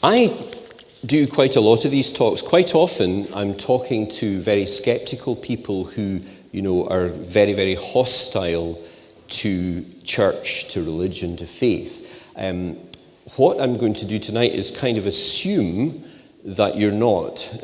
I do quite a lot of these talks. Quite often I'm talking to very skeptical people who, are very, very hostile to church, to religion, to faith. What I'm going to do tonight is kind of assume that you're not,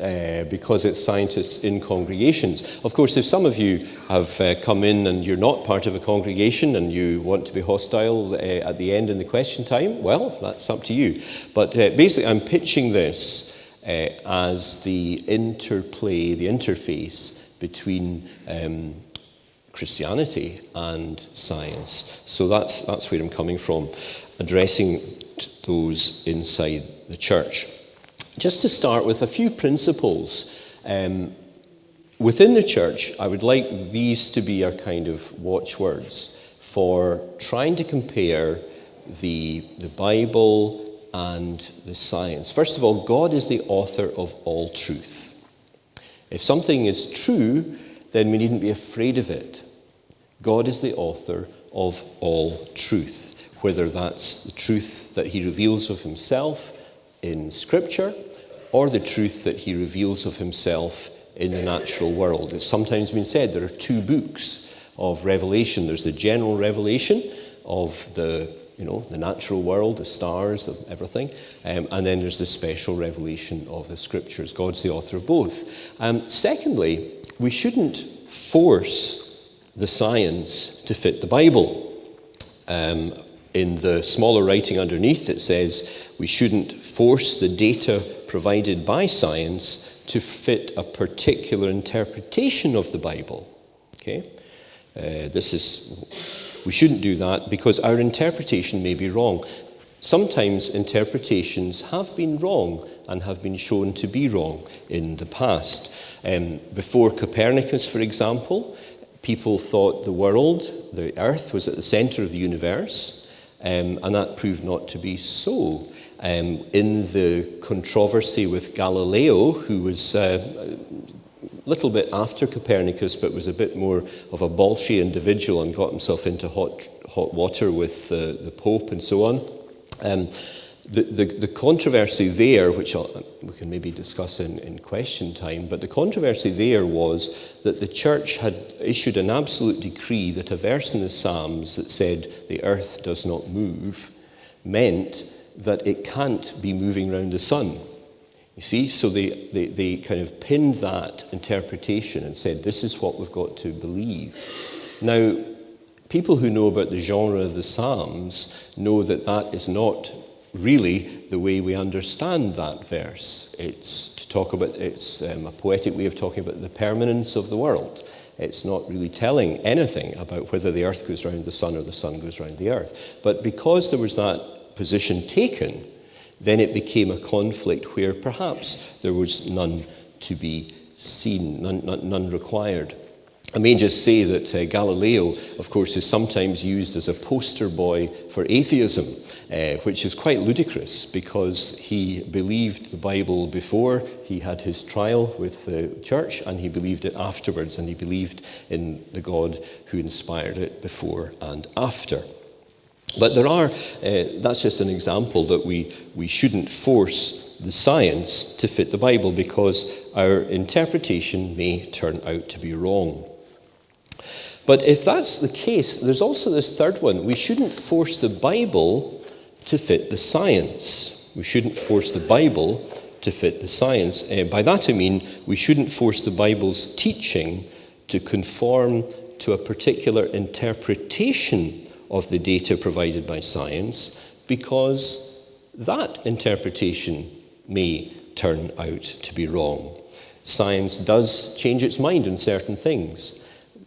because it's scientists in congregations. Of course, if some of you have come in and you're not part of a congregation and you want to be hostile at the end in the question time, well, that's up to you. But basically, I'm pitching this as the interplay, the interface between Christianity and science. So that's where I'm coming from, addressing those inside the church. Just to start with a few principles. Within the church, I would like these to be our kind of watchwords for trying to compare the Bible and the science. First of all, God is the author of all truth. If something is true, then we needn't be afraid of it. God is the author of all truth, whether that's the truth that he reveals of himself in Scripture, or the truth that he reveals of himself in the natural world. It's sometimes been said there are two books of Revelation. There's the general revelation of the natural world, the stars, everything, and then there's the special revelation of the Scriptures. God's the author of both. Secondly, we shouldn't force the science to fit the Bible. In the smaller writing underneath, it says we shouldn't force the data provided by science to fit a particular interpretation of the Bible. Okay? We shouldn't do that because our interpretation may be wrong. Sometimes interpretations have been wrong and have been shown to be wrong in the past. Before Copernicus, for example, people thought the earth was at the center of the universe. And that proved not to be so. In the controversy with Galileo, who was a little bit after Copernicus, but was a bit more of a bolshy individual and got himself into hot water with the Pope and so on. The controversy there, which we can maybe discuss in question time, but the controversy there was that the church had issued an absolute decree that a verse in the Psalms that said the earth does not move meant that it can't be moving around the sun. You see, so they kind of pinned that interpretation and said this is what we've got to believe. Now, people who know about the genre of the Psalms know that that is not really the way we understand that verse. It's a poetic way of talking about the permanence of the world. It's not really telling anything about whether the earth goes round the sun or the sun goes round the earth. But because there was that position taken, then it became a conflict where perhaps there was none to be seen, none required. I may just say that Galileo, of course, is sometimes used as a poster boy for atheism, which is quite ludicrous because he believed the Bible before he had his trial with the church, and he believed it afterwards, and he believed in the God who inspired it before and after. But that's just an example that we shouldn't force the science to fit the Bible because our interpretation may turn out to be wrong. But if that's the case, there's also this third one. We shouldn't force the Bible to fit the science. We shouldn't force the Bible to fit the science. By that I mean we shouldn't force the Bible's teaching to conform to a particular interpretation of the data provided by science because that interpretation may turn out to be wrong. Science does change its mind on certain things.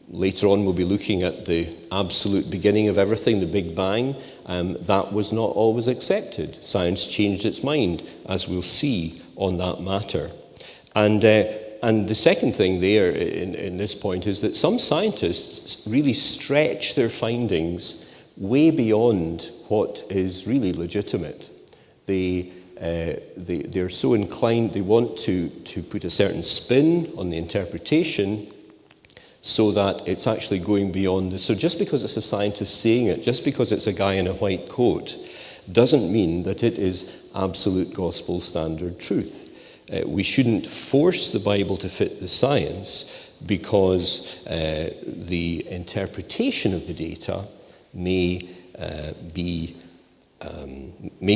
Later on, we'll be looking at the absolute beginning of everything, the Big Bang. That was not always accepted. Science changed its mind, as we'll see on that matter. And the second thing there in this point is that some scientists really stretch their findings way beyond what is really legitimate. They're so inclined, they want to put a certain spin on the interpretation so that it's actually going beyond this. So just because it's a scientist saying it, just because it's a guy in a white coat, doesn't mean that it is absolute gospel standard truth. We shouldn't force the Bible to fit the science because the interpretation of the data may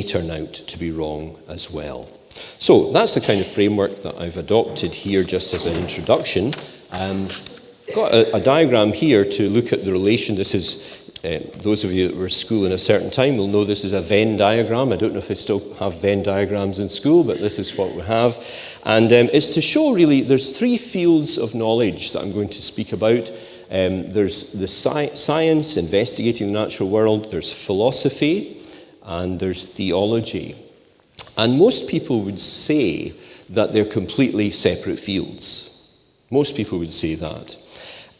turn out to be wrong as well. So that's the kind of framework that I've adopted here just as an introduction. Got a diagram here to look at the relation. This is, those of you that were at school in a certain time will know this is a Venn diagram. I don't know if they still have Venn diagrams in school, but this is what we have. And it's to show really there's three fields of knowledge that I'm going to speak about. There's the science, investigating the natural world, there's philosophy, and there's theology. And most people would say that they're completely separate fields. Most people would say that.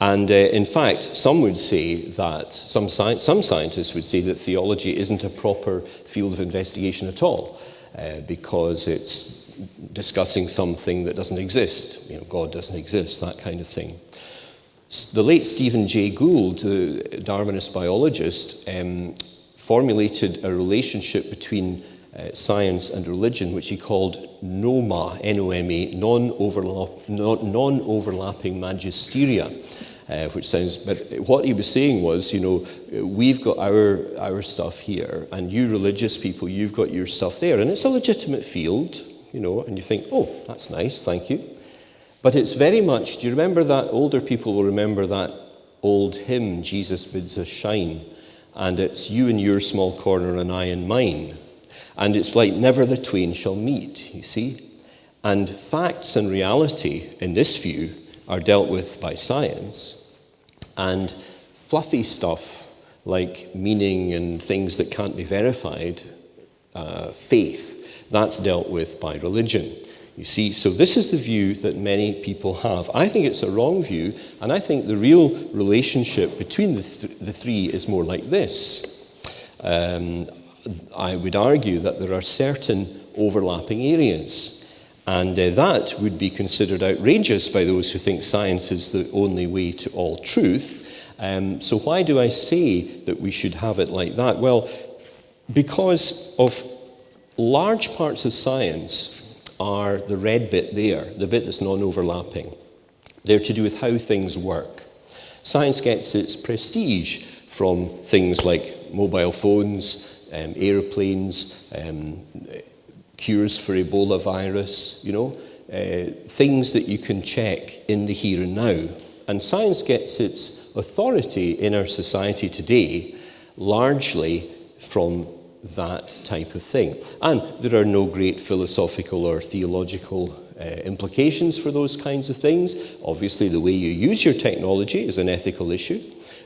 And in fact, some would say that, some scientists would say that theology isn't a proper field of investigation at all, because it's discussing something that doesn't exist. You know, God doesn't exist, that kind of thing. The late Stephen Jay Gould, a Darwinist biologist, formulated a relationship between science and religion, which he called NOMA, N-O-M-A, non-overlapping magisteria, which sounds, but what he was saying was, you know, we've got our stuff here, and you religious people, you've got your stuff there, and it's a legitimate field, you know, and you think, oh, that's nice, thank you. But it's very much, do you remember that, older people will remember that old hymn, Jesus Bids Us Shine, and it's you in your small corner and I in mine. And it's like never the twain shall meet, you see. And facts and reality, in this view, are dealt with by science. And fluffy stuff like meaning and things that can't be verified, faith, that's dealt with by religion. You see, so this is the view that many people have. I think it's a wrong view, and I think the real relationship between the three is more like this. I would argue that there are certain overlapping areas, and that would be considered outrageous by those who think science is the only way to all truth. So why do I say that we should have it like that? Well, because of large parts of science are the red bit there, the bit that's non-overlapping. They're to do with how things work. Science gets its prestige from things like mobile phones, airplanes, cures for Ebola virus, you know, things that you can check in the here and now. And science gets its authority in our society today largely from that type of thing. And there are no great philosophical or theological implications for those kinds of things. Obviously, the way you use your technology is an ethical issue,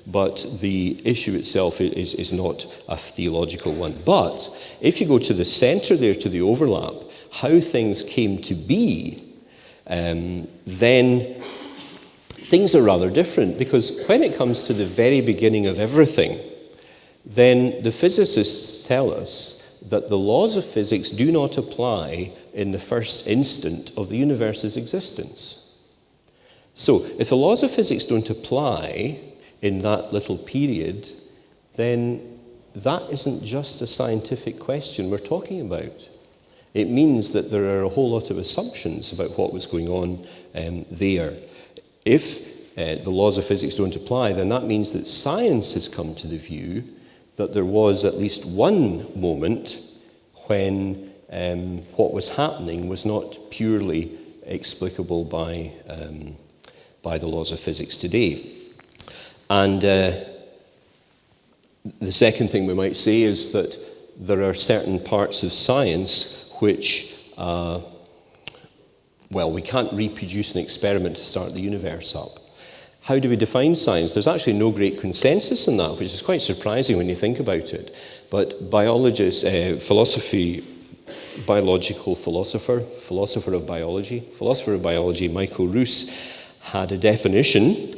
but the issue itself is not a theological one. But if you go to the center there, to the overlap, how things came to be, then things are rather different, because when it comes to the very beginning of everything, then the physicists tell us that the laws of physics do not apply in the first instant of the universe's existence. So if the laws of physics don't apply in that little period, then that isn't just a scientific question we're talking about. It means that there are a whole lot of assumptions about what was going on there. If the laws of physics don't apply, then that means that science has come to the view that there was at least one moment when what was happening was not purely explicable by the laws of physics today. And the second thing we might say is that there are certain parts of science which, we can't reproduce an experiment to start the universe up. How do we define science? There's actually no great consensus on that, which is quite surprising when you think about it. But biologists, philosopher of biology, Michael Roos, had a definition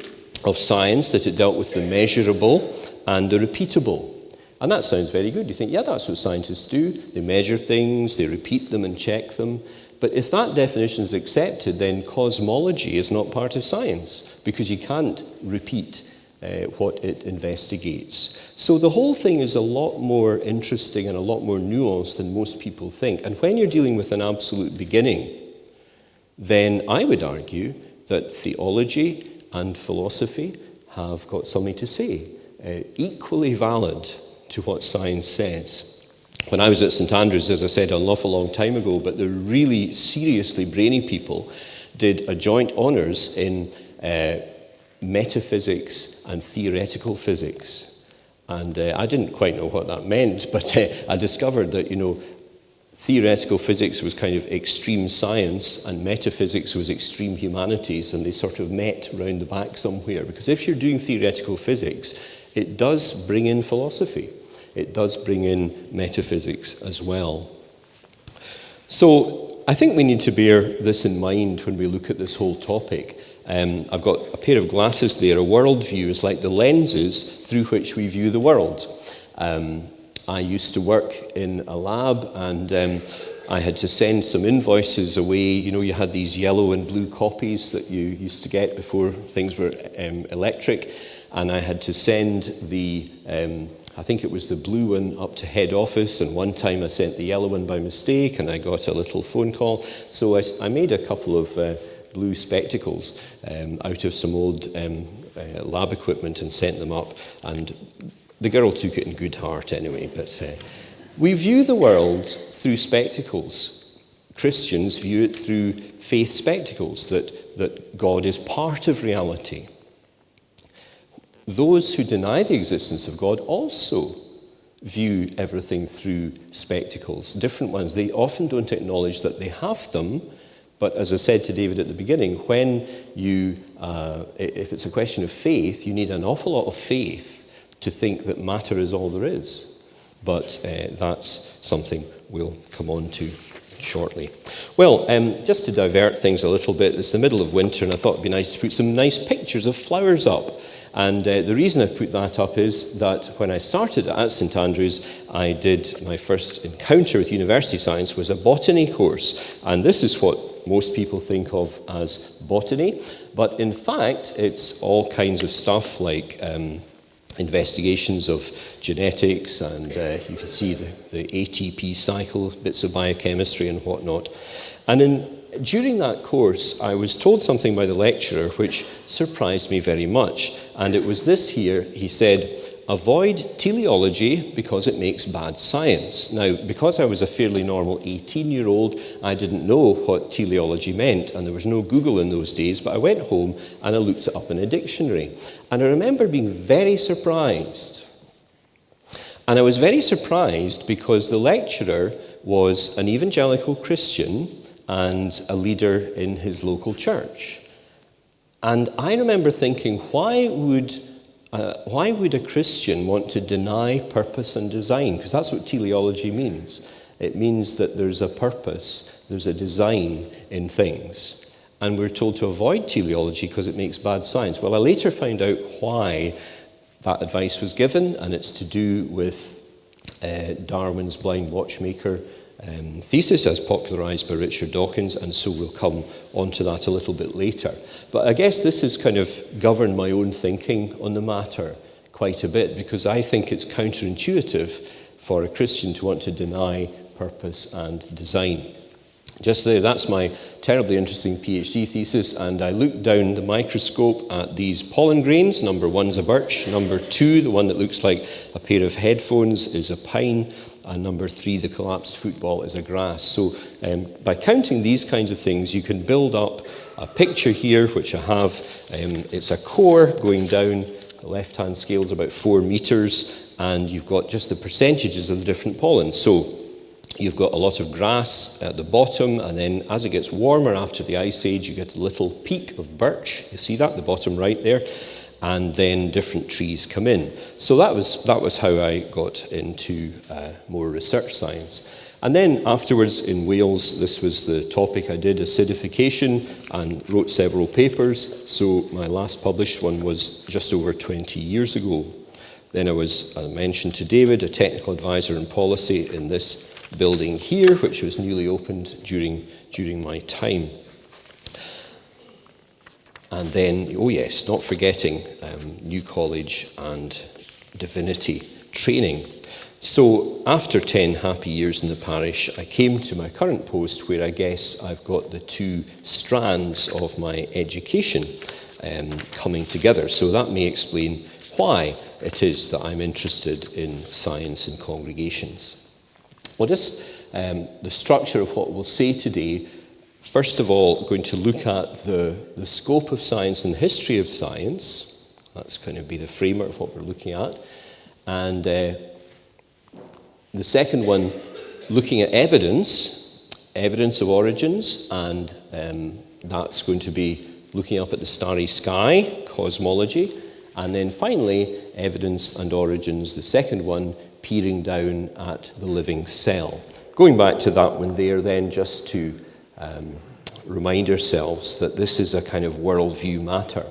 of science that it dealt with the measurable and the repeatable. And that sounds very good. You think, yeah, that's what scientists do. They measure things, they repeat them and check them. But if that definition is accepted, then cosmology is not part of science, because you can't repeat what it investigates. So the whole thing is a lot more interesting and a lot more nuanced than most people think. And when you're dealing with an absolute beginning, then I would argue that theology and philosophy have got something to say, equally valid to what science says. When I was at St Andrews, as I said, an awful long time ago, but the really seriously brainy people did a joint honours in metaphysics and theoretical physics. And I didn't quite know what that meant, but I discovered that, theoretical physics was kind of extreme science and metaphysics was extreme humanities, and they sort of met round the back somewhere. Because if you're doing theoretical physics, it does bring in philosophy. It does bring in metaphysics as well. So I think we need to bear this in mind when we look at this whole topic. I've got a pair of glasses there. A worldview is like the lenses through which we view the world. I used to work in a lab, and I had to send some invoices away. You had these yellow and blue copies that you used to get before things were electric, and I had to send the I think it was the blue one up to head office, and one time I sent the yellow one by mistake and I got a little phone call. So I made a couple of blue spectacles out of some old lab equipment and sent them up, and the girl took it in good heart anyway. But we view the world through spectacles. Christians view it through faith spectacles, that God is part of reality. Those who deny the existence of God also view everything through spectacles, different ones. They often don't acknowledge that they have them, but as I said to David at the beginning, when if it's a question of faith, you need an awful lot of faith to think that matter is all there is. But that's something we'll come on to shortly. Well, just to divert things a little bit, it's the middle of winter, and I thought it'd be nice to put some nice pictures of flowers up. And the reason I put that up is that when I started at St Andrews, I did my first encounter with university science was a botany course. And this is what most people think of as botany. But in fact, it's all kinds of stuff like investigations of genetics, and you can see the ATP cycle, bits of biochemistry and whatnot. And during that course, I was told something by the lecturer which surprised me very much. And it was this here. He said, avoid teleology because it makes bad science. Now, because I was a fairly normal 18-year-old, I didn't know what teleology meant, and there was no Google in those days, but I went home and I looked it up in a dictionary. And I remember being very surprised. And I was very surprised because the lecturer was an evangelical Christian and a leader in his local church. And I remember thinking, why would a Christian want to deny purpose and design? Because that's what teleology means. It means that there's a purpose, there's a design in things. And we're told to avoid teleology because it makes bad science. Well, I later found out why that advice was given, and it's to do with Darwin's blind watchmaker thesis as popularised by Richard Dawkins, and so we'll come onto that a little bit later. But I guess this has kind of governed my own thinking on the matter quite a bit, because I think it's counterintuitive for a Christian to want to deny purpose and design. Just there, that's my terribly interesting PhD thesis, and I looked down the microscope at these pollen grains. Number 1's a birch, number 2, the one that looks like a pair of headphones, is a pine, and number 3, the collapsed football, is a grass. So by counting these kinds of things, you can build up a picture here, which I have. It's a core going down. The left-hand scale is about 4 meters, and you've got just the percentages of the different pollens. So you've got a lot of grass at the bottom, and then as it gets warmer after the Ice Age, you get a little peak of birch. You see that, the bottom right there? And then different trees come in. So that was how I got into more research science. And then afterwards in Wales, this was the topic I did, acidification, and wrote several papers. So my last published one was just over 20 years ago. Then I was, as I mentioned to David, a technical advisor in policy in this building here, which was newly opened during my time. And then, oh yes, not forgetting New College and divinity training. So after 10 happy years in the parish, I came to my current post where I guess I've got the two strands of my education coming together. So that may explain why it is that I'm interested in science in congregations. Well, just the structure of what we'll say today. First of all, going to look at the scope of science and the history of science. That's going to be the framework of what we're looking at. And the second one, looking at evidence of origins, and that's going to be looking up at the starry sky, cosmology. And then finally, evidence and origins, the second one, peering down at the living cell. Going back to that one there then, just to remind ourselves that this is a kind of worldview matter.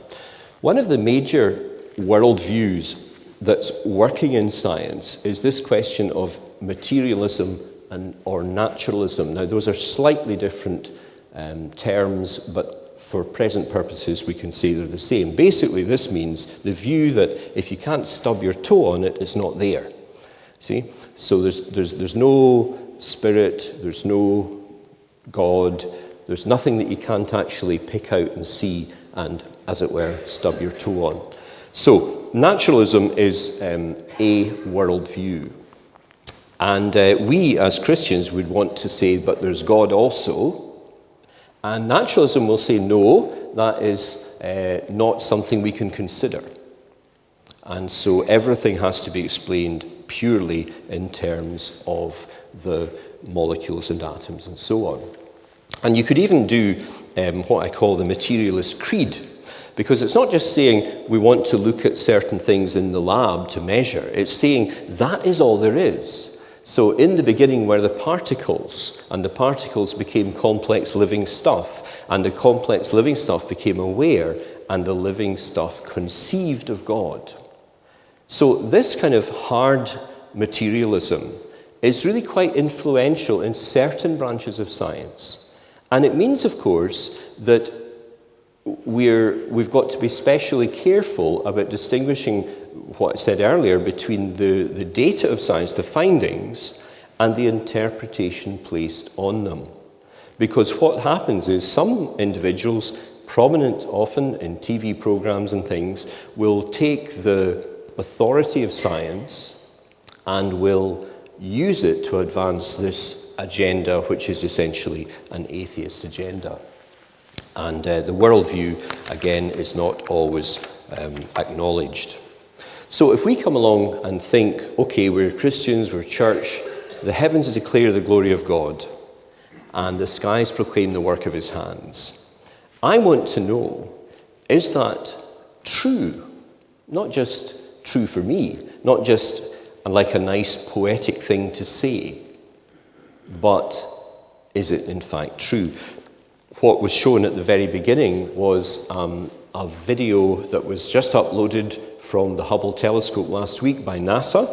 One of the major worldviews that's working in science is this question of materialism or naturalism. Now, those are slightly different terms, but for present purposes, we can say they're the same. Basically, this means the view that if you can't stub your toe on it, it's not there. See? So there's no spirit, there's no God, there's nothing that you can't actually pick out and see and, as it were, stub your toe on. So, naturalism is a worldview. And we, as Christians, would want to say, but there's God also. And naturalism will say, no, that is not something we can consider. And so everything has to be explained purely in terms of the molecules and atoms and so on. And you could even do what I call the materialist creed, because it's not just saying we want to look at certain things in the lab to measure. It's saying that is all there is. So in the beginning were the particles, and the particles became complex living stuff, and the complex living stuff became aware, and the living stuff conceived of God. So this kind of hard materialism is really quite influential in certain branches of science. And it means, of course, that we've got to be especially careful about distinguishing what I said earlier between the data of science, the findings, and the interpretation placed on them. Because what happens is some individuals, prominent often in TV programs and things, will take the authority of science and will use it to advance this agenda, which is essentially an atheist agenda. And the worldview, again, is not always acknowledged. So if we come along and think, okay, we're Christians, we're church, the heavens declare the glory of God, and the skies proclaim the work of his hands, I want to know, is that true? Not just true for me, not just like a nice poetic thing to say, but is it in fact true? What was shown at the very beginning was a video that was just uploaded from the Hubble telescope last week by NASA.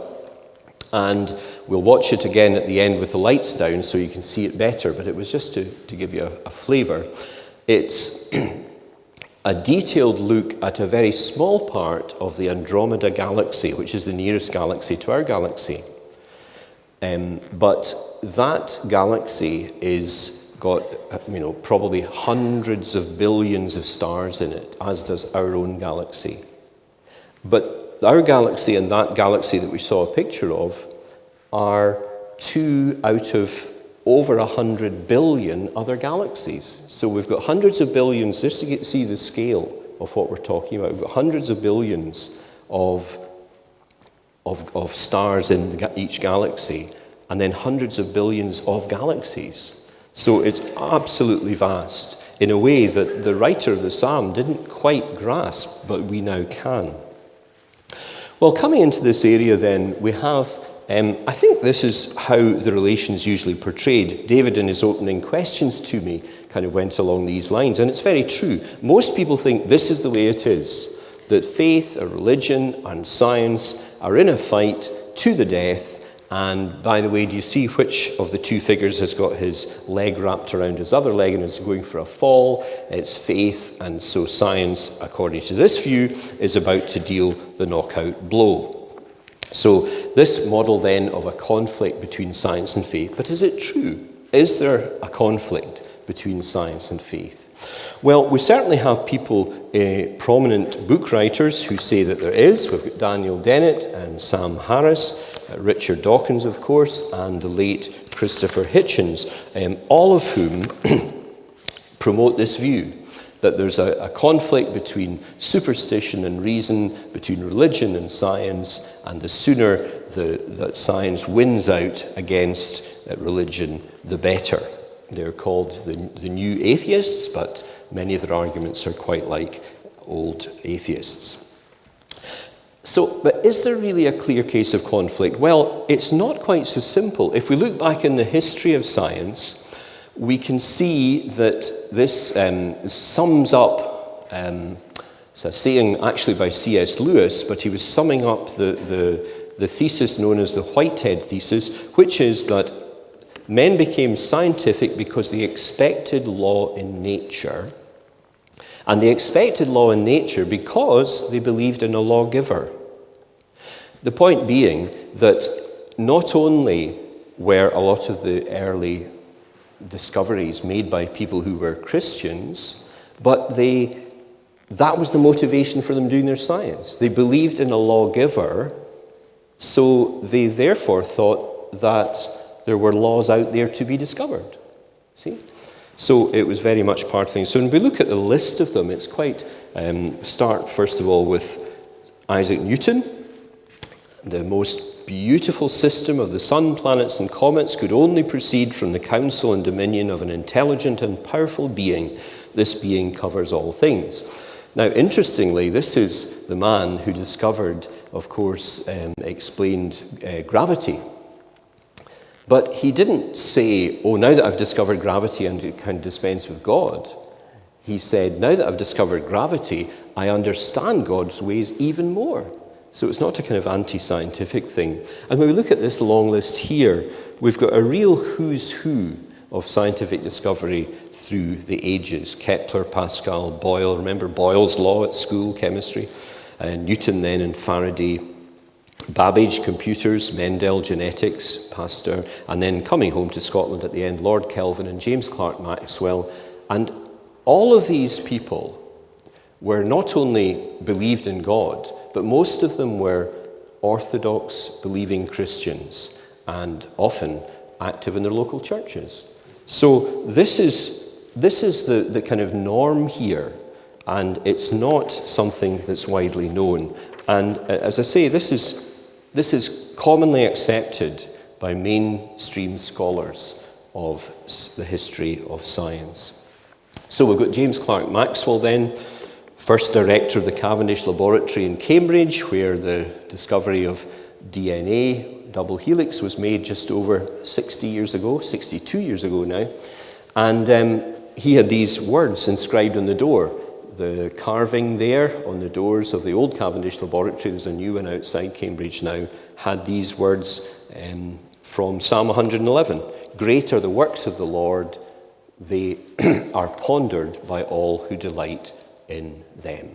And we'll watch it again at the end with the lights down so you can see it better. But it was just to give you a flavour. It's a detailed look at a very small part of the Andromeda galaxy, which is the nearest galaxy to our galaxy. But that galaxy is got, probably hundreds of billions of stars in it, as does our own galaxy. But our galaxy and that galaxy that we saw a picture of are 2 out of over 100 billion other galaxies. So we've got hundreds of billions, just to see the scale of what we're talking about. We've got hundreds of billions of stars in each galaxy, and then hundreds of billions of galaxies. So it's absolutely vast in a way that the writer of the psalm didn't quite grasp, but we now can. Well, coming into this area then, we have, I think this is how the relation's usually portrayed. David, in his opening questions to me, kind of went along these lines, and it's very true. Most people think this is the way it is, that faith, or religion, and science are in a fight to the death, And by the way, do you see which of the two figures has got his leg wrapped around his other leg and is going for a fall? It's faith, and so science, according to this view, is about to deal the knockout blow. So this model then of a conflict between science and faith, but is it true? Is there a conflict between science and faith? Well, we certainly have people, prominent book writers, who say that there is. We've got Daniel Dennett and Sam Harris, Richard Dawkins, of course, and the late Christopher Hitchens, all of whom promote this view, that there's a conflict between superstition and reason, between religion and science, and the sooner that science wins out against religion, the better. They're called the new atheists, but many of their arguments are quite like old atheists. So, but is there really a clear case of conflict? Well, it's not quite so simple. If we look back in the history of science, we can see that this sums up, it's a saying actually by C.S. Lewis, but he was summing up the thesis known as the Whitehead thesis, which is that men became scientific because they expected law in nature. And they expected law in nature because they believed in a lawgiver. The point being that not only were a lot of the early discoveries made by people who were Christians, but that was the motivation for them doing their science. They believed in a lawgiver, so they therefore thought that there were laws out there to be discovered. See? So it was very much part of things. So when we look at the list of them, it's quite, start first of all with Isaac Newton. The most beautiful system of the sun, planets and comets could only proceed from the counsel and dominion of an intelligent and powerful being. This being covers all things. Now, interestingly, this is the man who discovered, of course, explained gravity. But he didn't say, oh, now that I've discovered gravity, I can dispense with God. He said, now that I've discovered gravity, I understand God's ways even more. So it's not a kind of anti-scientific thing. And when we look at this long list here, we've got a real who's who of scientific discovery through the ages. Kepler, Pascal, Boyle. Remember Boyle's law at school, chemistry. Newton then and Faraday. Babbage, computers, Mendel, genetics, Pasteur, and then coming home to Scotland at the end, Lord Kelvin and James Clerk Maxwell. And all of these people were not only believed in God, but most of them were Orthodox believing Christians and often active in their local churches. So this is the kind of norm here, and it's not something that's widely known. And as I say, this is commonly accepted by mainstream scholars of the history of science. So we've got James Clerk Maxwell then, first director of the Cavendish Laboratory in Cambridge, where the discovery of DNA, double helix, was made just over 60 years ago, 62 years ago now. And he had these words inscribed on the door. The carving there on the doors of the old Cavendish Laboratory, there's a new one outside Cambridge now, had these words from Psalm 111. Great are the works of the Lord, they are pondered by all who delight in them.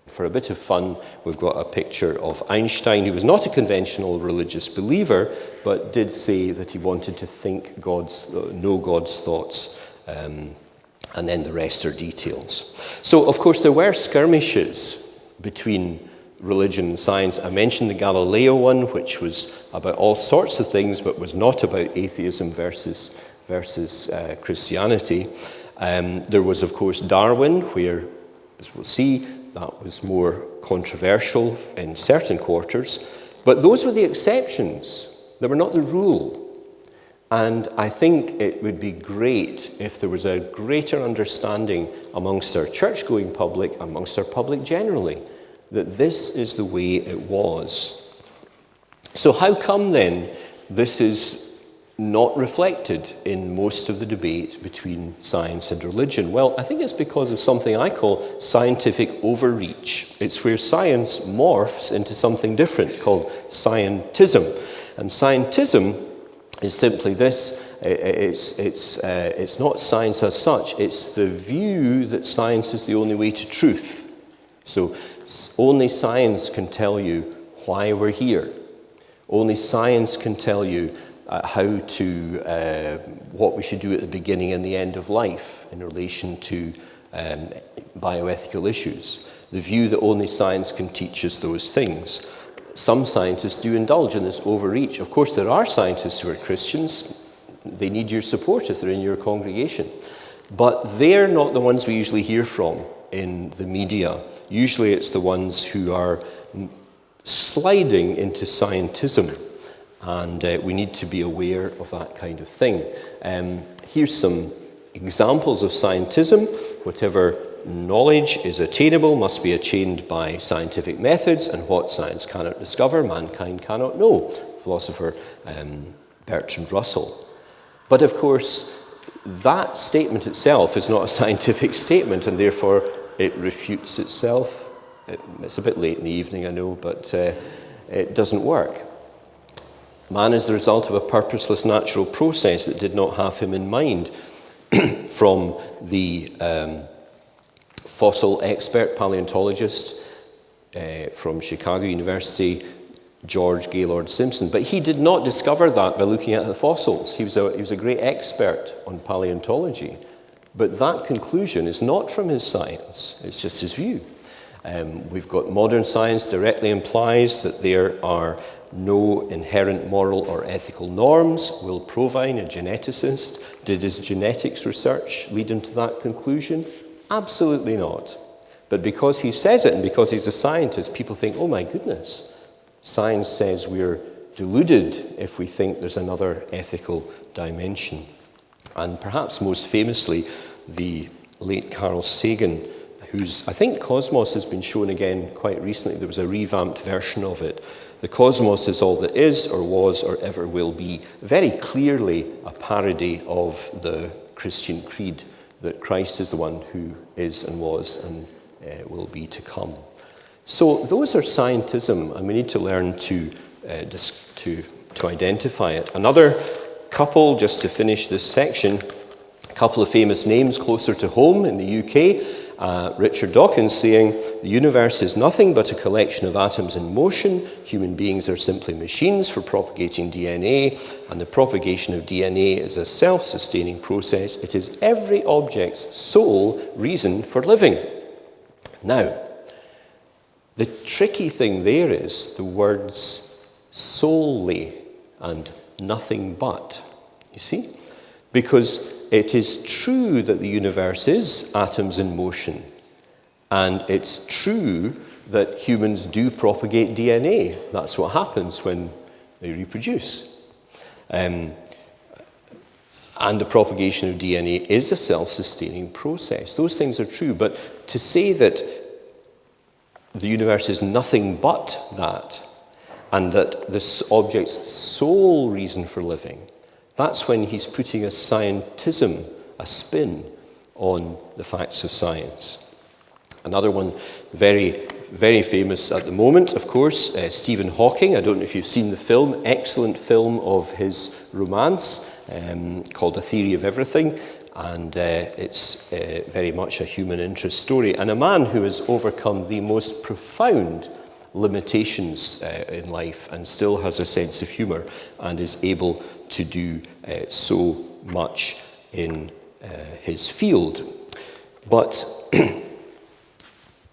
For a bit of fun, we've got a picture of Einstein, who was not a conventional religious believer, but did say that he wanted to know God's thoughts, and then the rest are details. So, of course, there were skirmishes between religion and science. I mentioned the Galileo one, which was about all sorts of things, but was not about atheism versus Christianity. There was, of course, Darwin, where, as we'll see, that was more controversial in certain quarters. But those were the exceptions. They were not the rule. And I think it would be great if there was a greater understanding amongst our church-going public, amongst our public generally, that this is the way it was. So how come then this is not reflected in most of the debate between science and religion? Well, I think it's because of something I call scientific overreach. It's where science morphs into something different called scientism. And scientism is simply this. It's not science as such. It's the view that science is the only way to truth. So only science can tell you why we're here. Only science can tell you what we should do at the beginning and the end of life in relation to bioethical issues. The view that only science can teach us those things. Some scientists do indulge in this overreach. Of course, there are scientists who are Christians. They need your support if they're in your congregation. But they're not the ones we usually hear from in the media. Usually it's the ones who are sliding into scientism. And we need to be aware of that kind of thing. Here's some examples of scientism. Whatever knowledge is attainable must be attained by scientific methods, and what science cannot discover, mankind cannot know. Philosopher Bertrand Russell. But of course, that statement itself is not a scientific statement, and therefore it refutes itself. It's a bit late in the evening, I know, but it doesn't work. Man is the result of a purposeless natural process that did not have him in mind. From the fossil expert paleontologist from Chicago University, George Gaylord Simpson. But he did not discover that by looking at the fossils. He was a great expert on paleontology. But that conclusion is not from his science. It's just his view. We've got modern science directly implies that there are no inherent moral or ethical norms. Will Provine, a geneticist, did his genetics research lead him to that conclusion? Absolutely not. But because he says it and because he's a scientist, people think, oh my goodness, science says we're deluded if we think there's another ethical dimension. And perhaps most famously, the late Carl Sagan, whose, I think, Cosmos has been shown again quite recently. There was a revamped version of it. The cosmos is all that is, or was, or ever will be. Very clearly a parody of the Christian creed, that Christ is the one who is and was and will be to come. So those are scientism, and we need to learn to identify it. Another couple, just to finish this section, a couple of famous names closer to home in the UK. Richard Dawkins saying, the universe is nothing but a collection of atoms in motion. Human beings are simply machines for propagating DNA, and the propagation of DNA is a self-sustaining process. It is every object's sole reason for living. Now, the tricky thing there is the words solely and nothing but, you see? Because it is true that the universe is atoms in motion, and it's true that humans do propagate DNA. That's what happens when they reproduce. And the propagation of DNA is a self-sustaining process. Those things are true, but to say that the universe is nothing but that, and that this object's sole reason for living, that's when he's putting a scientism, a spin, on the facts of science. Another one, very, very famous at the moment, of course, Stephen Hawking. I don't know if you've seen the film, excellent film of his romance called A Theory of Everything, and it's very much a human interest story. And a man who has overcome the most profound limitations in life and still has a sense of humour and is able to do so much in his field. But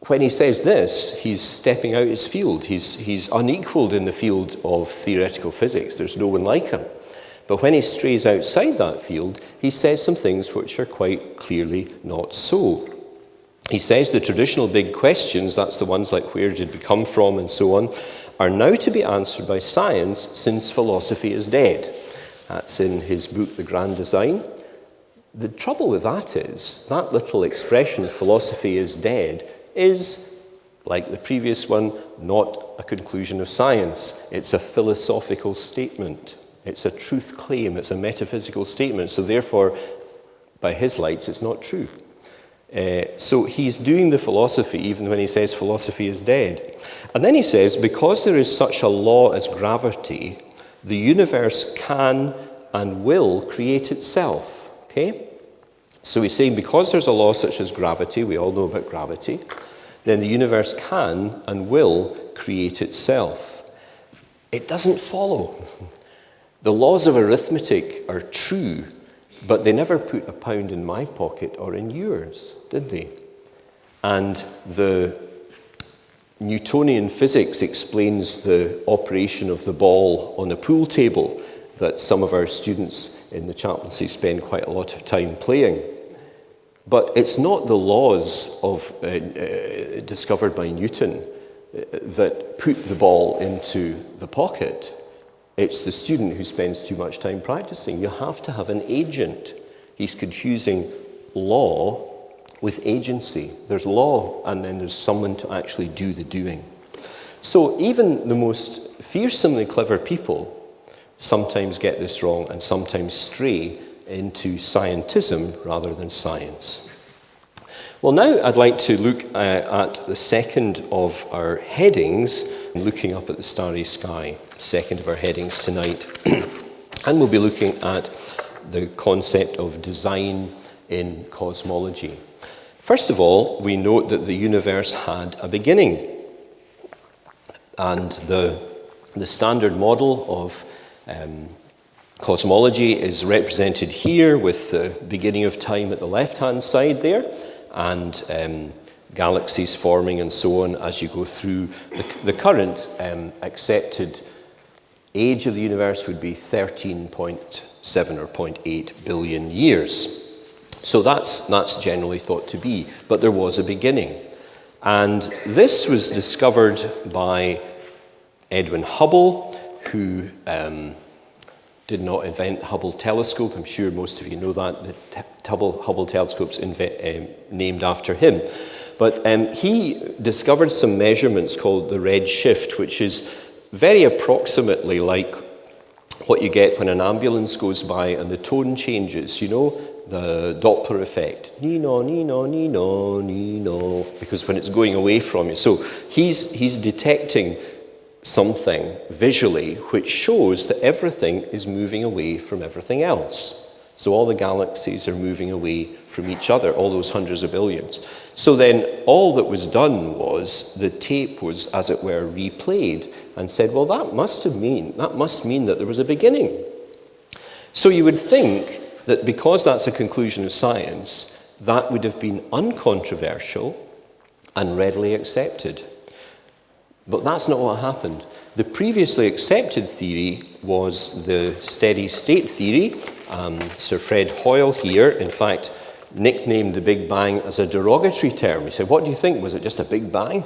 when he says this, he's stepping out his field. He's unequalled in the field of theoretical physics. There's no one like him. But when he strays outside that field, he says some things which are quite clearly not so. He says the traditional big questions, that's the ones like where did we come from and so on, are now to be answered by science since philosophy is dead. That's in his book, The Grand Design. The trouble with that is, that little expression, philosophy is dead, is, like the previous one, not a conclusion of science. It's a philosophical statement. It's a truth claim. It's a metaphysical statement. So therefore, by his lights, it's not true. So he's doing the philosophy even when he says philosophy is dead. And then he says, because there is such a law as gravity, the universe can and will create itself. Okay? So he's saying because there's a law such as gravity, we all know about gravity, then the universe can and will create itself. It doesn't follow. The laws of arithmetic are true, but they never put a pound in my pocket or in yours, did they? And the Newtonian physics explains the operation of the ball on a pool table that some of our students in the chaplaincy spend quite a lot of time playing. But it's not the laws discovered by Newton that put the ball into the pocket. It's the student who spends too much time practicing. You have to have an agent. He's confusing law with agency. There's law, and then there's someone to actually do the doing. So even the most fearsomely clever people sometimes get this wrong and sometimes stray into scientism rather than science. Well, now I'd like to look at the second of our headings, looking up at the starry sky, second of our headings tonight. And we'll be looking at the concept of design in cosmology. First of all, we note that the universe had a beginning. And the standard model of cosmology is represented here with the beginning of time at the left-hand side there, and galaxies forming and so on as you go through. The current accepted age of the universe would be 13.7 or 0.8 billion years. So that's generally thought to be, but there was a beginning. And this was discovered by Edwin Hubble, who did not invent the Hubble telescope. I'm sure most of you know that. The Hubble telescope's named after him. But he discovered some measurements called the red shift, which is very approximately like what you get when an ambulance goes by and the tone changes, you know, the Doppler effect. Ni-no, ni-no, ni-no, ni-no, because when it's going away from you. So he's detecting something visually which shows that everything is moving away from everything else. So all the galaxies are moving away from each other, all those hundreds of billions. So then all that was done was the tape was, as it were, replayed and said, well, that must mean that there was a beginning. So you would think that because that's a conclusion of science, that would have been uncontroversial and readily accepted. But that's not what happened. The previously accepted theory was the steady state theory. Sir Fred Hoyle here, in fact, nicknamed the Big Bang as a derogatory term. He said, what do you think? Was it just a Big Bang?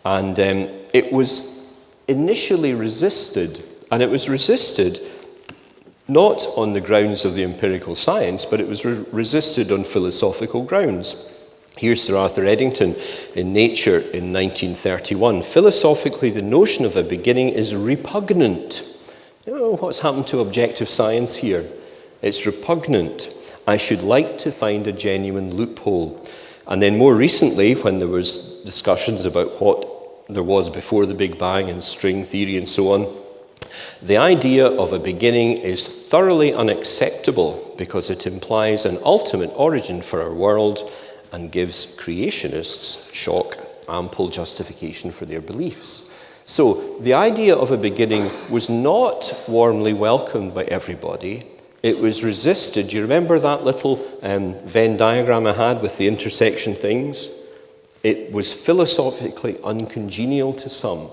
And it was initially resisted. And it was resisted not on the grounds of the empirical science, but it was resisted on philosophical grounds. Here's Sir Arthur Eddington in Nature in 1931. Philosophically, the notion of a beginning is repugnant. You know, what's happened to objective science here? It's repugnant. I should like to find a genuine loophole. And then more recently, when there was discussions about what there was before the Big Bang and string theory and so on, the idea of a beginning is thoroughly unacceptable because it implies an ultimate origin for our world and gives creationists, shock, ample justification for their beliefs. So the idea of a beginning was not warmly welcomed by everybody. It was resisted. Do you remember that little Venn diagram I had with the intersection things? It was philosophically uncongenial to some,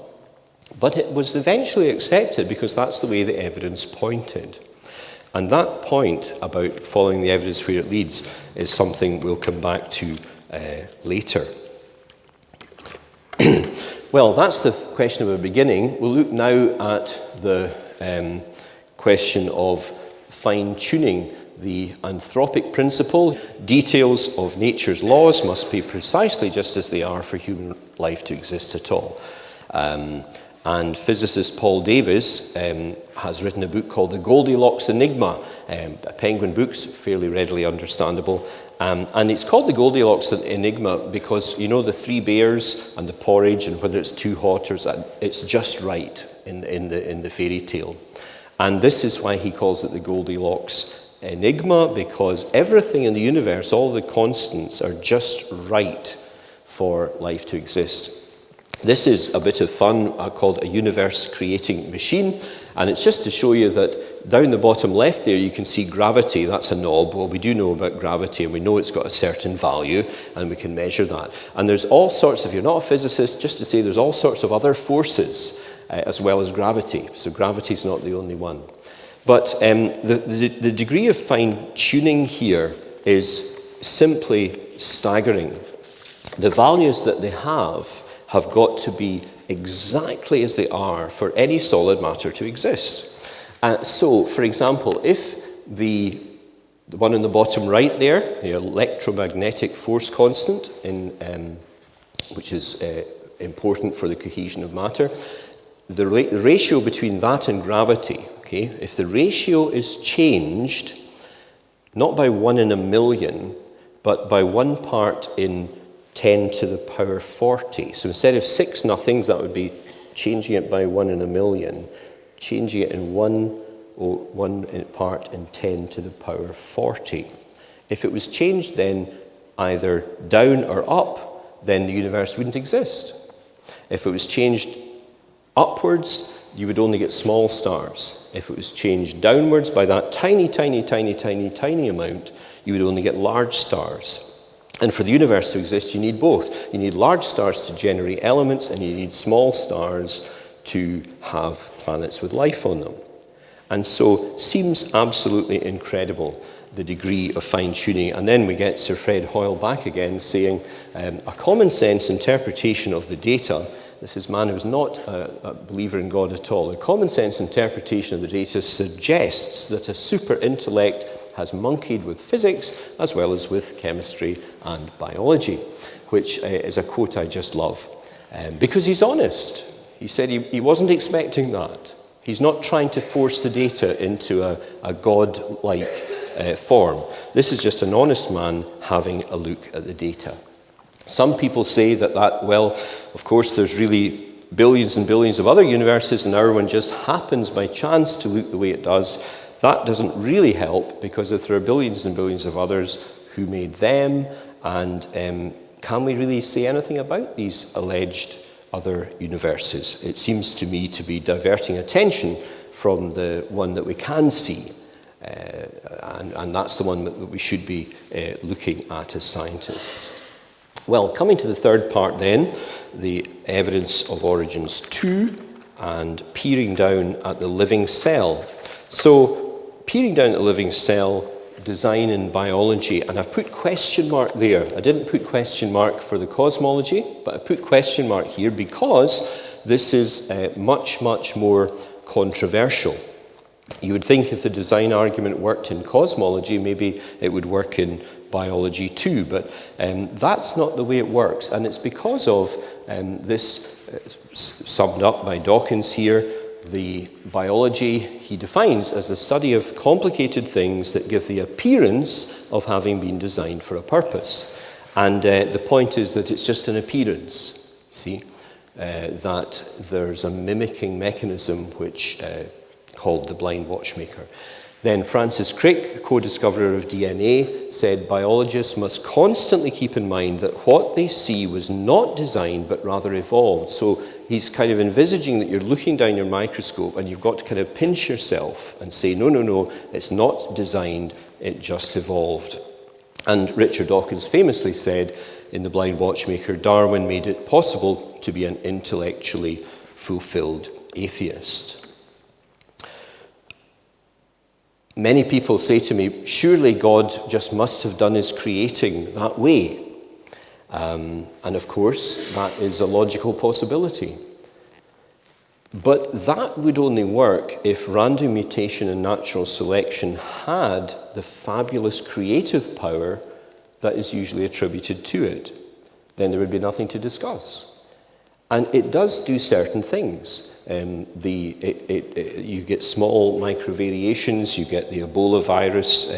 but it was eventually accepted because that's the way the evidence pointed. And that point about following the evidence where it leads is something we'll come back to later. Well, that's the question of a beginning. We'll look now at the question of fine-tuning the anthropic principle. Details of nature's laws must be precisely just as they are for human life to exist at all. And physicist Paul Davies has written a book called The Goldilocks Enigma, Penguin Books, fairly readily understandable. And it's called The Goldilocks Enigma because, you know, the three bears and the porridge and whether it's too hot or it's just right in the fairy tale. And this is why he calls it the Goldilocks enigma, because everything in the universe, all the constants, are just right for life to exist. This is a bit of fun called a universe-creating machine, and it's just to show you that down the bottom left there you can see gravity. That's a knob. Well, we do know about gravity, and we know it's got a certain value, and we can measure that. And there's all sorts, if you're not a physicist, just to say there's all sorts of other forces as well as gravity. So gravity's not the only one. But the degree of fine-tuning here is simply staggering. The values that they have got to be exactly as they are for any solid matter to exist. So, for example, if the one on the bottom right there, the electromagnetic force constant, which is important for the cohesion of matter, the ratio between that and gravity, okay, if the ratio is changed, not by 1 in a million, but by 1 part in 10 to the power 40. So instead of 6 nothings, that would be changing it by 1 in a million, changing it in 1 part in 10 to the power 40. If it was changed then either down or up, then the universe wouldn't exist. If it was changed upwards, you would only get small stars. If it was changed downwards by that tiny, tiny, tiny, tiny, tiny amount, you would only get large stars. And for the universe to exist, you need both. You need large stars to generate elements, and you need small stars to have planets with life on them. And so, seems absolutely incredible, the degree of fine-tuning. And then we get Sir Fred Hoyle back again saying, a common sense interpretation of the data. This is a man who's not a believer in God at all. A common sense interpretation of the data suggests that a super intellect has monkeyed with physics as well as with chemistry and biology, which is a quote I just love. Because he's honest. He said he wasn't expecting that. He's not trying to force the data into a god-like form. This is just an honest man having a look at the data. Some people say that, well, of course there's really billions and billions of other universes and our one just happens by chance to look the way it does. That doesn't really help, because if there are billions and billions of others, who made them? And can we really say anything about these alleged other universes? It seems to me to be diverting attention from the one that we can see. And that's the one that we should be looking at as scientists. Well, coming to the third part then, the evidence of origins 2 and peering down at the living cell. So, peering down at the living cell, design in biology, and I've put question mark there. I didn't put question mark for the cosmology, but I put question mark here because this is much, much more controversial. You would think if the design argument worked in cosmology, maybe it would work in biology too, but that's not the way it works, and it's because of this summed up by Dawkins here. The biology he defines as the study of complicated things that give the appearance of having been designed for a purpose. And the point is that it's just an appearance, see, that there's a mimicking mechanism which called the blind watchmaker. Then Francis Crick, co-discoverer of DNA, said biologists must constantly keep in mind that what they see was not designed but rather evolved. So he's kind of envisaging that you're looking down your microscope and you've got to kind of pinch yourself and say, no, it's not designed, it just evolved. And Richard Dawkins famously said in The Blind Watchmaker, Darwin made it possible to be an intellectually fulfilled atheist. Many people say to me, surely God just must have done his creating that way. And of course, that is a logical possibility. But that would only work if random mutation and natural selection had the fabulous creative power that is usually attributed to it. Then there would be nothing to discuss. And it does do certain things. You get small microvariations, you get the Ebola virus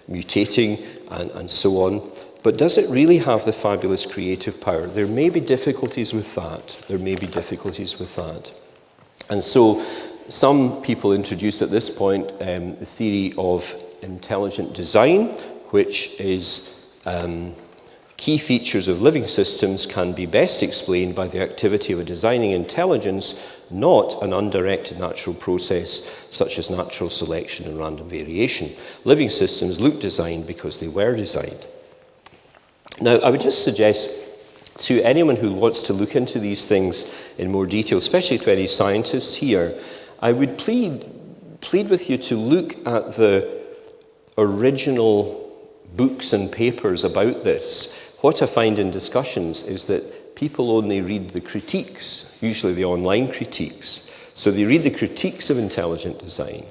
mutating and so on. But does it really have the fabulous creative power? There may be difficulties with that. And so some people introduce at this point the theory of intelligent design, which is key features of living systems can be best explained by the activity of a designing intelligence, not an undirected natural process such as natural selection and random variation. Living systems look designed because they were designed. Now, I would just suggest to anyone who wants to look into these things in more detail, especially to any scientists here, I would plead with you to look at the original books and papers about this. What I find in discussions is that people only read the critiques, usually the online critiques. So they read the critiques of intelligent design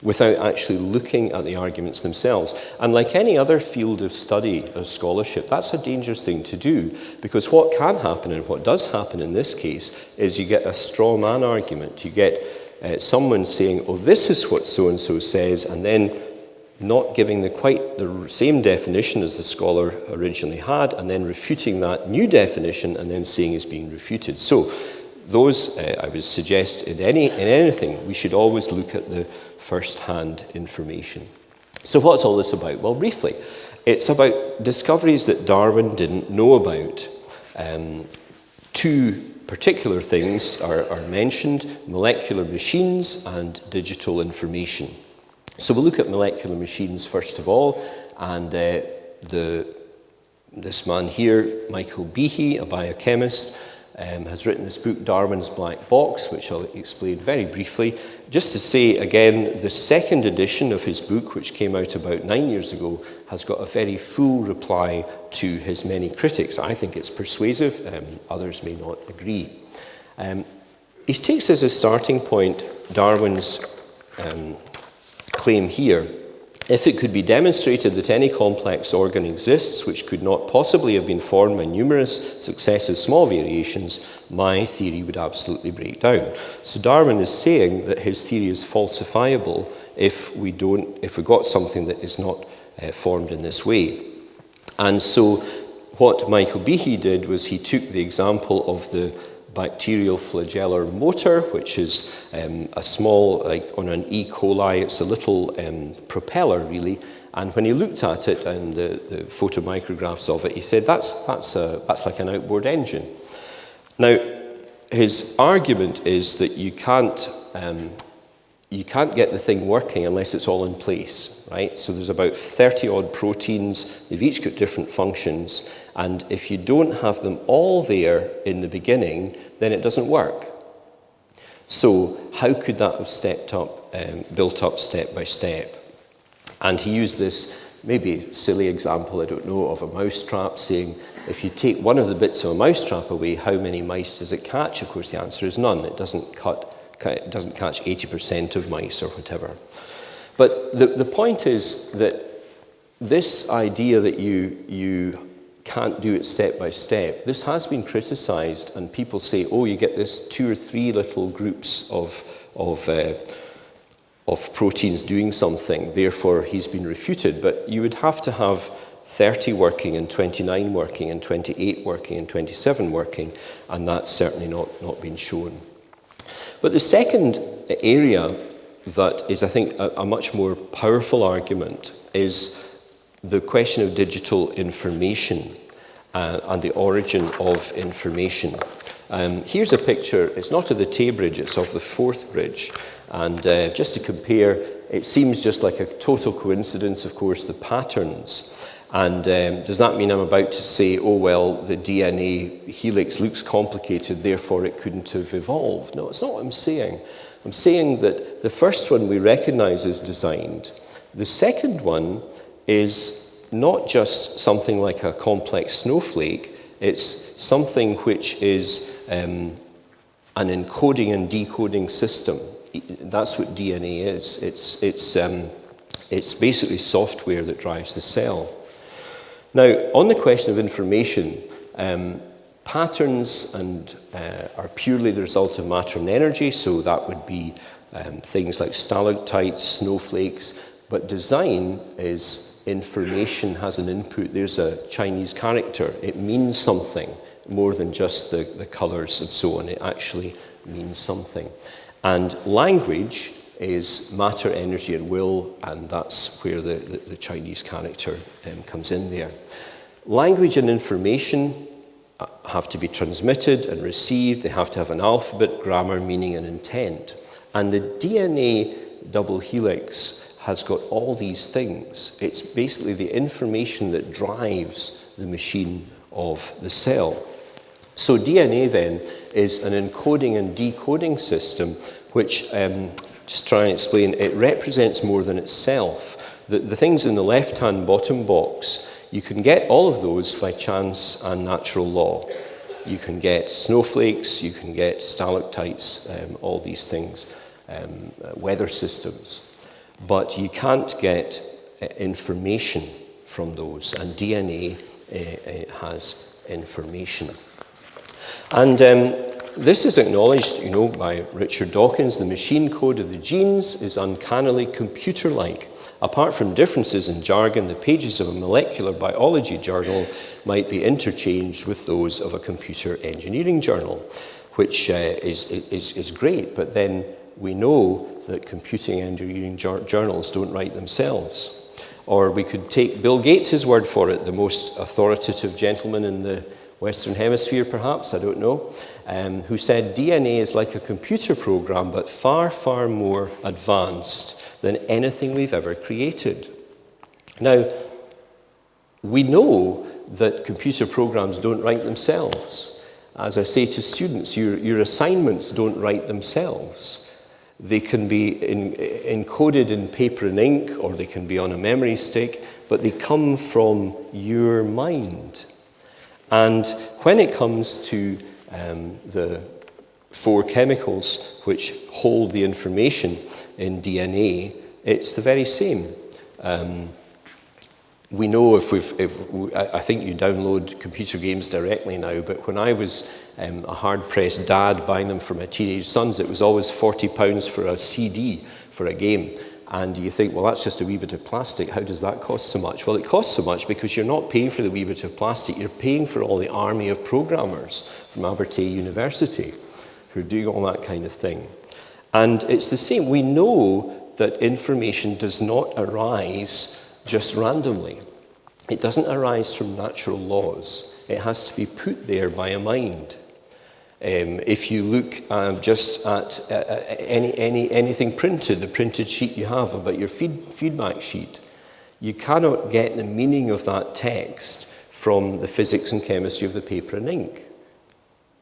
without actually looking at the arguments themselves. And like any other field of study or scholarship, that's a dangerous thing to do, because what can happen, and what does happen in this case, is you get a straw man argument. You get someone saying, oh, this is what so-and-so says, and then not giving quite the same definition as the scholar originally had, and then refuting that new definition, and then saying it's being refuted. So those, I would suggest, in anything, we should always look at the first-hand information. So what's all this about? Well, briefly, it's about discoveries that Darwin didn't know about. Two particular things are mentioned: molecular machines and digital information. So we'll look at molecular machines first of all, and this man here, Michael Behe, a biochemist, has written this book, Darwin's Black Box, which I'll explain very briefly. Just to say again, the second edition of his book, which came out about 9 years ago, has got a very full reply to his many critics. I think it's persuasive, others may not agree. He takes as a starting point Darwin's claim here: if it could be demonstrated that any complex organ exists which could not possibly have been formed by numerous successive small variations, my theory would absolutely break down. So Darwin is saying that his theory is falsifiable if we got something that is not formed in this way. And so what Michael Behe did was he took the example of the bacterial flagellar motor, which is a small, like on an E. coli, it's a little propeller really, and when he looked at it and the photomicrographs of it, he said that's like an outboard engine. Now, his argument is that you can't get the thing working unless it's all in place, right? So there's about 30 odd proteins, they've each got different functions, and if you don't have them all there in the beginning, then it doesn't work. So how could that have built up step by step? And he used this maybe silly example, I don't know, of a mousetrap, saying if you take one of the bits of a mousetrap away, how many mice does it catch? Of course, the answer is none. It doesn't catch 80% of mice or whatever. But the point is that this idea that you can't do it step by step, this has been criticized, and people say, oh, you get this 2 or 3 little groups of proteins doing something, therefore he's been refuted. But you would have to have 30 working and 29 working and 28 working and 27 working, and that's certainly not been shown. But the second area that is, I think, a much more powerful argument is the question of digital information and the origin of information. Here's a picture. It's not of the Tay Bridge, it's of the Forth Bridge. And just to compare, it seems just like a total coincidence, of course, the patterns. And does that mean I'm about to say, oh, well, the DNA helix looks complicated, therefore it couldn't have evolved? No, it's not what I'm saying. I'm saying that the first one we recognize is designed. The second one is not just something like a complex snowflake, it's something which is an encoding and decoding system. That's what DNA is. It's basically software that drives the cell. Now, on the question of information, patterns are purely the result of matter and energy, so that would be things like stalactites, snowflakes, but design is information has an input. There's a Chinese character. It means something more than just the colors and so on. It actually means something. And language is matter, energy, and will, and that's where the Chinese character comes in there. Language and information have to be transmitted and received. They have to have an alphabet, grammar, meaning, and intent. And the DNA double helix has got all these things. It's basically the information that drives the machine of the cell. So DNA then is an encoding and decoding system which, just try and explain, it represents more than itself. The things in the left-hand bottom box, you can get all of those by chance and natural law. You can get snowflakes, you can get stalactites, all these things, weather systems. But you can't get information from those, and DNA has information. And this is acknowledged, by Richard Dawkins. The machine code of the genes is uncannily computer-like. Apart from differences in jargon, the pages of a molecular biology journal might be interchanged with those of a computer engineering journal, which is great, but then we know that computing engineering journals don't write themselves. Or we could take Bill Gates' word for it, the most authoritative gentleman in the Western Hemisphere, perhaps, I don't know, who said DNA is like a computer program, but far, far more advanced than anything we've ever created. Now, we know that computer programs don't write themselves. As I say to students, your assignments don't write themselves. They can be encoded in paper and ink, or they can be on a memory stick, but they come from your mind. And when it comes to the 4 chemicals which hold the information in DNA, it's the very same. We know I think you download computer games directly now, but when I was a hard-pressed dad buying them for my teenage sons, it was always £40 for a CD for a game. And you think, well, that's just a wee bit of plastic. How does that cost so much? Well, it costs so much because you're not paying for the wee bit of plastic. You're paying for all the army of programmers from Abertay University who are doing all that kind of thing. And it's the same. We know that information does not arise just randomly. It doesn't arise from natural laws. It has to be put there by a mind. If you look just at anything printed, the printed sheet you have about your feedback sheet, you cannot get the meaning of that text from the physics and chemistry of the paper and ink.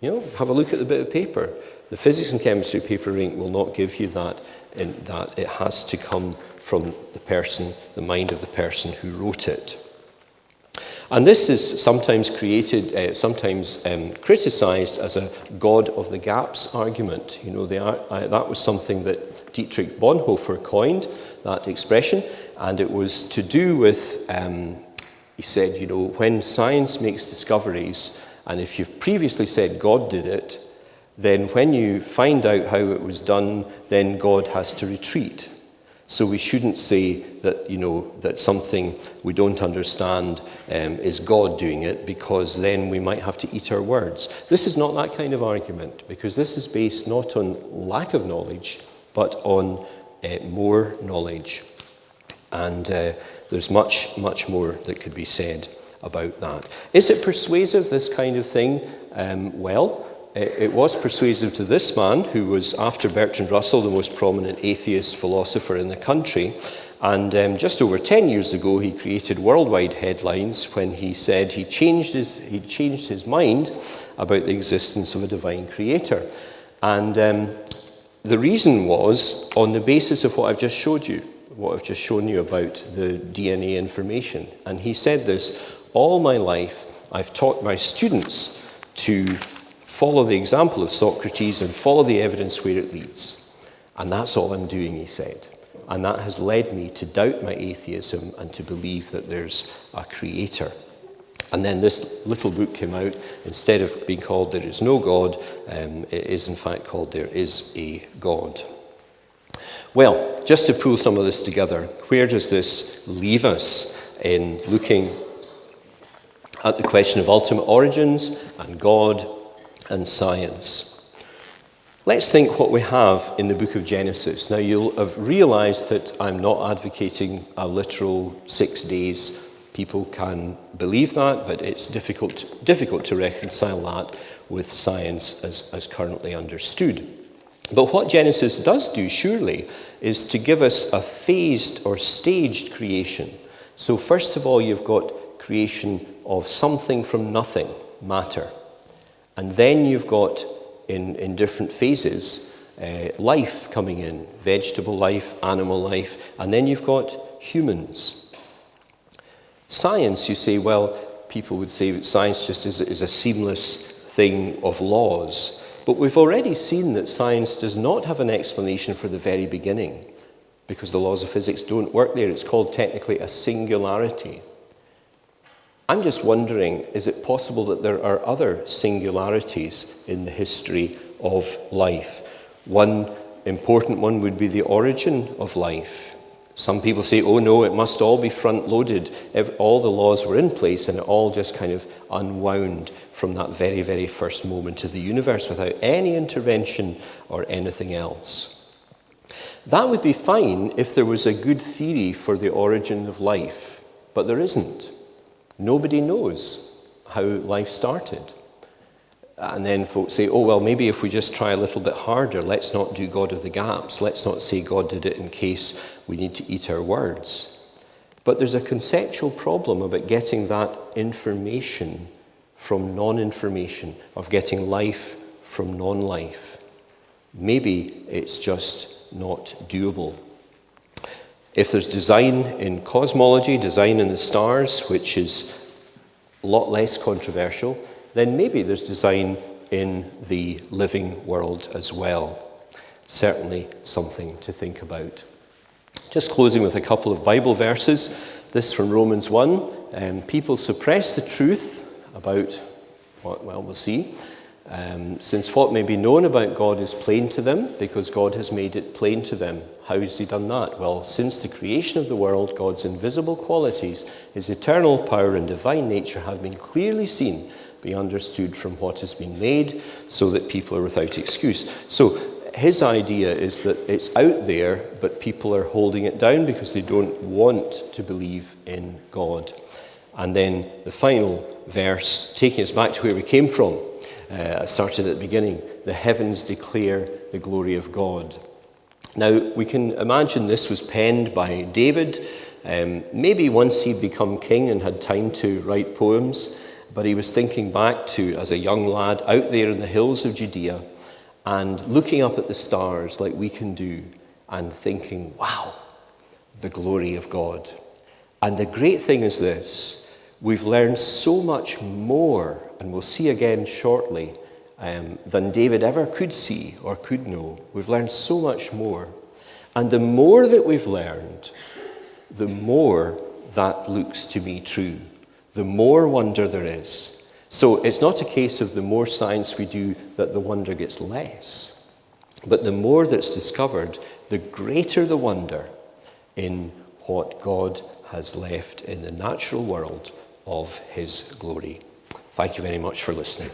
Have a look at the bit of paper. The physics and chemistry of paper and ink will not give you that, in that it has to come from the mind of the person who wrote it. And this is sometimes criticised as a God of the gaps argument. That was something that Dietrich Bonhoeffer coined, that expression, and it was to do with, he said, when science makes discoveries, and if you've previously said God did it, then when you find out how it was done, then God has to retreat. So we shouldn't say that, that something we don't understand is God doing it, because then we might have to eat our words. This is not that kind of argument, because this is based not on lack of knowledge, but on more knowledge. And there's much, much more that could be said about that. Is it persuasive, this kind of thing? Well, it was persuasive to this man, who was, after Bertrand Russell, the most prominent atheist philosopher in the country. And just over 10 years ago, he created worldwide headlines when he said he changed his mind about the existence of a divine creator. And the reason was on the basis of what I've just shown you about the DNA information. And he said this: all my life, I've taught my students to follow the example of Socrates and follow the evidence where it leads. And that's all I'm doing, he said. And that has led me to doubt my atheism and to believe that there's a creator. And then this little book came out. Instead of being called There Is No God, it is in fact called There Is a God. Well, just to pull some of this together, where does this leave us in looking at the question of ultimate origins and God and science? Let's think what we have in the book of Genesis. Now, you'll have realised that I'm not advocating a literal 6 days. People can believe that, but it's difficult to reconcile that with science as currently understood. But what Genesis does do, surely, is to give us a phased or staged creation. So first of all, you've got creation of something from nothing, matter. And then you've got, in different phases, life coming in, vegetable life, animal life, and then you've got humans. Science, you say, well, people would say that science just is a seamless thing of laws. But we've already seen that science does not have an explanation for the very beginning, because the laws of physics don't work there. It's called technically a singularity. I'm just wondering, is it possible that there are other singularities in the history of life? One important one would be the origin of life. Some people say, oh no, it must all be front-loaded. All the laws were in place and it all just kind of unwound from that very, very first moment of the universe without any intervention or anything else. That would be fine if there was a good theory for the origin of life, but there isn't. Nobody knows how life started. And then folks say, oh, well, maybe if we just try a little bit harder, let's not do God of the gaps. Let's not say God did it in case we need to eat our words. But there's a conceptual problem about getting that information from non-information, of getting life from non-life. Maybe it's just not doable. If there's design in cosmology, design in the stars, which is a lot less controversial, then maybe there's design in the living world as well. Certainly something to think about. Just closing with a couple of Bible verses. This from Romans 1. People suppress the truth about what, well, we'll see. Since what may be known about God is plain to them, because God has made it plain to them. How has he done that? Well, since the creation of the world, God's invisible qualities, his eternal power and divine nature have been clearly seen, be understood from what has been made, so that people are without excuse. So his idea is that it's out there, but people are holding it down because they don't want to believe in God. And then the final verse, taking us back to where we came from, I started at the beginning, the heavens declare the glory of God. Now, we can imagine this was penned by David. Maybe once he'd become king and had time to write poems, but he was thinking back to, as a young lad, out there in the hills of Judea and looking up at the stars like we can do and thinking, wow, the glory of God. And the great thing is this, we've learned so much more, and we'll see again shortly, than David ever could see or could know. We've learned so much more. And the more that we've learned, the more that looks to be true. The more wonder there is. So it's not a case of the more science we do that the wonder gets less. But the more that's discovered, the greater the wonder in what God has left in the natural world of his glory. Thank you very much for listening.